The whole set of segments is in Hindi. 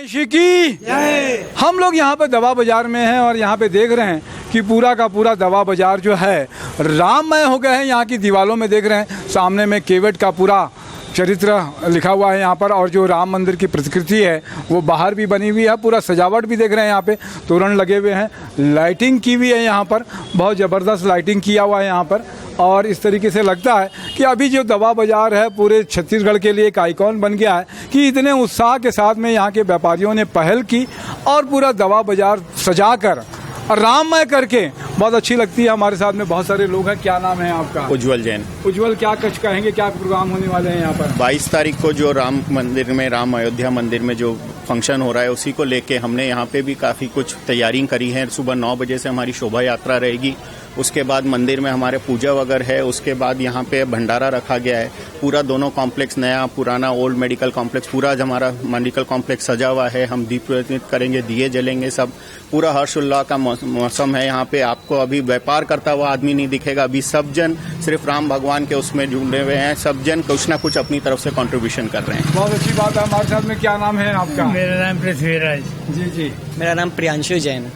गणेश की हम लोग यहाँ पे दवा बाजार में हैं और यहाँ पे देख रहे हैं कि पूरा का पूरा दवा बाजार जो है राममय हो गया है। यहाँ की दीवारों में देख रहे हैं सामने में केवट का पूरा चरित्र लिखा हुआ है यहाँ पर, और जो राम मंदिर की प्रतिकृति है वो बाहर भी बनी हुई है। पूरा सजावट भी देख रहे हैं, यहाँ पे तोरण लगे हुए हैं, लाइटिंग की हुई है यहाँ पर, बहुत ज़बरदस्त लाइटिंग किया हुआ है यहाँ पर। और इस तरीके से लगता है कि अभी जो दवा बाज़ार है पूरे छत्तीसगढ़ के लिए एक आइकॉन बन गया है कि इतने उत्साह के साथ में यहाँ के व्यापारियों ने पहल की और पूरा दवा बाज़ार सजा कर और राममय करके बहुत अच्छी लगती है। हमारे साथ में बहुत सारे लोग हैं। क्या नाम है आपका? उज्जवल जैन। उज्जवल, क्या कुछ कहेंगे, क्या प्रोग्राम होने वाले हैं यहाँ पर? 22 तारीख को जो राम मंदिर में, राम अयोध्या मंदिर में जो फंक्शन हो रहा है उसी को लेके हमने यहाँ पे भी काफ़ी कुछ तैयारी करी है। सुबह 9 बजे से हमारी शोभा यात्रा रहेगी, उसके बाद मंदिर में हमारे पूजा वगैरह है, उसके बाद यहाँ पे भंडारा रखा गया है। पूरा दोनों कॉम्प्लेक्स, नया पुराना ओल्ड मेडिकल कॉम्प्लेक्स, पूरा हमारा मेडिकल कॉम्प्लेक्स सजा हुआ है। हम दीप प्रज्वलित करेंगे, दिए जलेंगे, सब पूरा हर्षोल्लास का मौसम है यहाँ पे। आपको अभी व्यापार करता हुआ आदमी नहीं दिखेगा, अभी सब जन सिर्फ राम भगवान के उसमें जुड़े हुए हैं, सब जन कुछ ना कुछ अपनी तरफ से कंट्रीब्यूशन कर रहे हैं। बहुत अच्छी बात है। हमारे साथ में क्या नाम है आपका? मेरा नाम पृथ्वीराज। जी। मेरा नाम प्रियांशु जैन।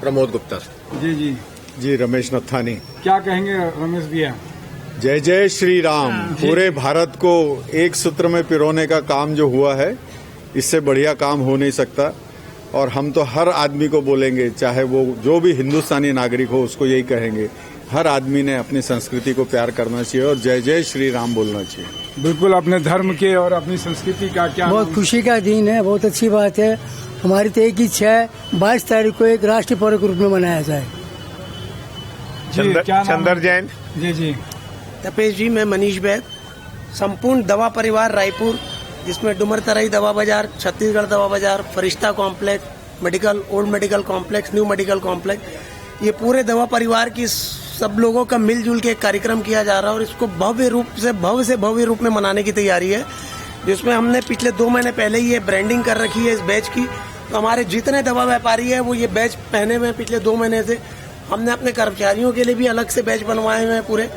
प्रमोद गुप्ता। जी, रमेश नथानी। क्या कहेंगे रमेश भैया? जय जय श्री राम। पूरे भारत को एक सूत्र में पिरोने का काम जो हुआ है, इससे बढ़िया काम हो नहीं सकता। और हम तो हर आदमी को बोलेंगे, चाहे वो जो भी हिंदुस्तानी नागरिक हो, उसको यही कहेंगे, हर आदमी ने अपनी संस्कृति को प्यार करना चाहिए और जय जय श्री राम बोलना चाहिए। बिल्कुल, अपने धर्म के और अपनी संस्कृति का क्या बहुत खुशी का दिन है, बहुत अच्छी बात है। हमारी तो एक इच्छा है 22 तारीख को एक राष्ट्रीय पर्व के रूप में मनाया जाए। चंदर जैन। जी। तपेश जी, मैं मनीष बैद। संपूर्ण दवा परिवार रायपुर, जिसमें डुमर तराई दवा बाजार, छत्तीसगढ़ दवा बाजार, फरिश्ता complex, medical, old medical complex, new medical complex, ये पूरे दवा परिवार की सब लोगों का मिलजुल के एक कार्यक्रम किया जा रहा है और इसको भव्य रूप में मनाने की तैयारी है, जिसमें हमने पिछले 2 महीने पहले ही ये ब्रांडिंग कर रखी है इस बैच की। तो हमारे जितने दवा व्यापारी है वो ये बैच पहने हुए हैं पिछले 2 महीने से। हमने अपने कर्मचारियों के लिए भी अलग से बैच बनवाए हुए हैं पूरे।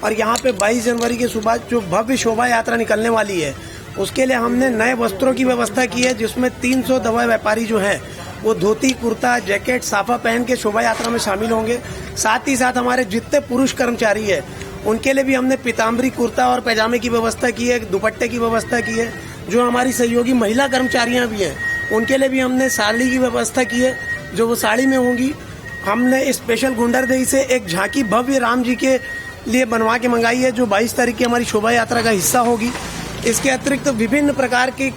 और यहाँ पे 22 जनवरी के सुबह जो भव्य शोभा यात्रा निकलने वाली है, उसके लिए हमने नए वस्त्रों की व्यवस्था की है, जिसमें 300 दवा व्यापारी जो हैं वो धोती, कुर्ता, जैकेट, साफा पहन के शोभा यात्रा में शामिल होंगे। साथ ही साथ हमारे जितने पुरुष कर्मचारी है उनके लिए भी हमने पीताम्बरी, कुर्ता और पैजामे की व्यवस्था की है, दुपट्टे की व्यवस्था की है। जो हमारी सहयोगी महिला कर्मचारियां भी हैं उनके लिए भी हमने साड़ी की व्यवस्था की है, जो वो साड़ी में होंगी। हमने स्पेशल गुंडरदेही से एक झांकी भव्य राम जी के लिए बनवा के मंगाई है, जो 22 तारीख की हमारी शोभा यात्रा का हिस्सा होगी। इसके अतिरिक्त विभिन्न प्रकार के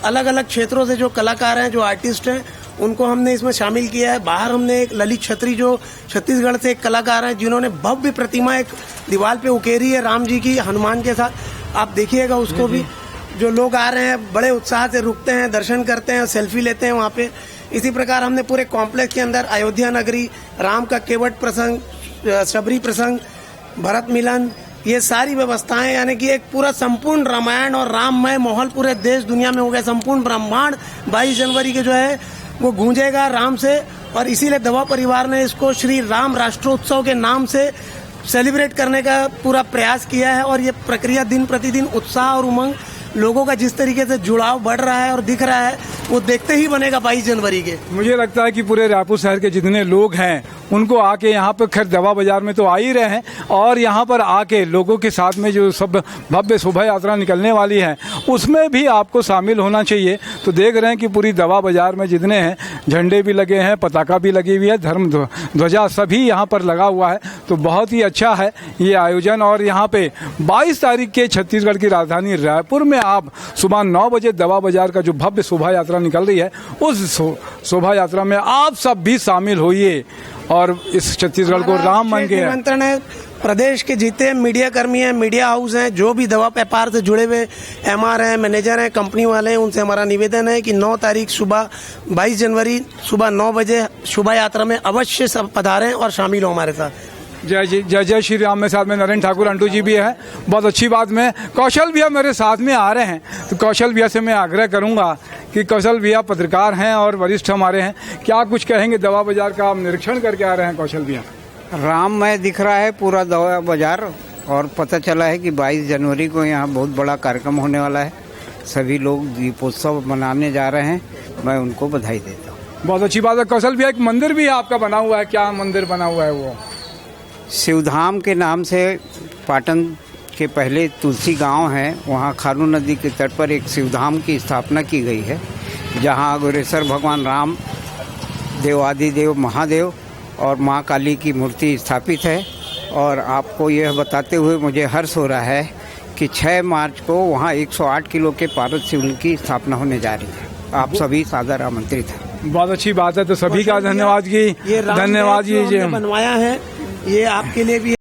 अलग अलग क्षेत्रों से जो कलाकार हैं, जो आर्टिस्ट हैं, उनको हमने इसमें शामिल किया है। बाहर हमने एक ललित छत्री, जो छत्तीसगढ़ से एक कलाकार हैं, जिन्होंने भव्य प्रतिमा एक दीवार पे उकेरी है राम जी की हनुमान के साथ। आप देखिएगा उसको भी। जो लोग आ रहे हैं बड़े उत्साह से रुकते हैं, दर्शन करते हैं, सेल्फी लेते हैं वहाँ पे। इसी प्रकार हमने पूरे कॉम्प्लेक्स के अंदर अयोध्या नगरी, राम का केवट प्रसंग, शबरी प्रसंग, भरत मिलन, ये सारी व्यवस्थाएं, यानी कि एक पूरा संपूर्ण रामायण और राममय माहौल पूरे देश दुनिया में हो गया। संपूर्ण ब्रह्मांड 22 जनवरी के जो है वो गूंजेगा राम से। और इसीलिए दवा परिवार ने इसको श्री राम राष्ट्रोत्सव के नाम से सेलिब्रेट करने का पूरा प्रयास किया है। और ये प्रक्रिया दिन प्रतिदिन उत्साह और उमंग, लोगों का जिस तरीके से जुड़ाव बढ़ रहा है और दिख रहा है, वो देखते ही बनेगा 22 जनवरी के। मुझे लगता है कि पूरे रायपुर शहर के जितने लोग हैं उनको आके यहाँ पर, खैर दवा बाजार में तो आ ही रहे हैं, और यहाँ पर आके लोगों के साथ में जो सब भव्य शोभा यात्रा निकलने वाली है उसमें भी आपको शामिल होना चाहिए। तो देख रहे हैं कि पूरी दवा बाजार में जितने हैं झंडे भी लगे हैं, पताका भी लगी हुई है, धर्म ध्वजा सभी यहाँ पर लगा हुआ है। तो बहुत ही अच्छा है ये आयोजन। और यहाँ पे 22 तारीख के छत्तीसगढ़ की राजधानी रायपुर में आप सुबह 9 बजे दवा बाजार का जो भव्य शोभा यात्रा निकल रही है, उस शोभा यात्रा में आप सब भी शामिल होइए और इस छत्तीसगढ़ को राम मन के निमंत्रण है। प्रदेश के जितने मीडिया कर्मी हैं, मीडिया हाउस हैं, जो भी दवा व्यापार से जुड़े हुए एमआर हैं, मैनेजर हैं, कंपनी वाले हैं, उनसे हमारा निवेदन है कि 9 तारीख सुबह 22 जनवरी सुबह 9 बजे शोभा यात्रा में अवश्य सब पधारें और शामिल हो हमारे साथ। जय श्री राम। में साथ में नरेंद्र ठाकुर अंटू जी भी है। बहुत अच्छी बात में कौशल भैया मेरे साथ में आ रहे हैं, तो कौशल भैया से मैं आग्रह करूंगा कि कौशल भैया पत्रकार हैं और वरिष्ठ हमारे हैं, क्या कुछ कहेंगे? दवा बाजार का आप निरीक्षण करके आ रहे हैं कौशल भैया। राममय दिख रहा है पूरा दवा बाजार, और पता चला है कि 22 जनवरी को यहाँ बहुत बड़ा कार्यक्रम होने वाला है। सभी लोग दीपोत्सव मनाने जा रहे हैं मैं उनको बधाई देता हूँ। बहुत अच्छी बात है। कौशल भैया, एक मंदिर भी आपका बना हुआ है, क्या मंदिर बना हुआ है वो? शिवधाम के नाम से पाटन के पहले तुलसी गांव है, वहाँ खारू नदी के तट पर एक शिवधाम की स्थापना की गई है, जहाँ अघोरेश्वर भगवान राम, देवादिदेव महादेव और माँ काली की मूर्ति स्थापित है। और आपको यह बताते हुए मुझे हर्ष हो रहा है कि 6 मार्च को वहाँ 108 किलो के पारद शिवलिंग की स्थापना होने जा रही है। आप सभी सादर आमंत्रित हैं। बहुत अच्छी बात है। तो सभी का धन्यवाद की ये धन्यवाद जो हमने कीजिए। बनवाया है, ये आपके लिए भी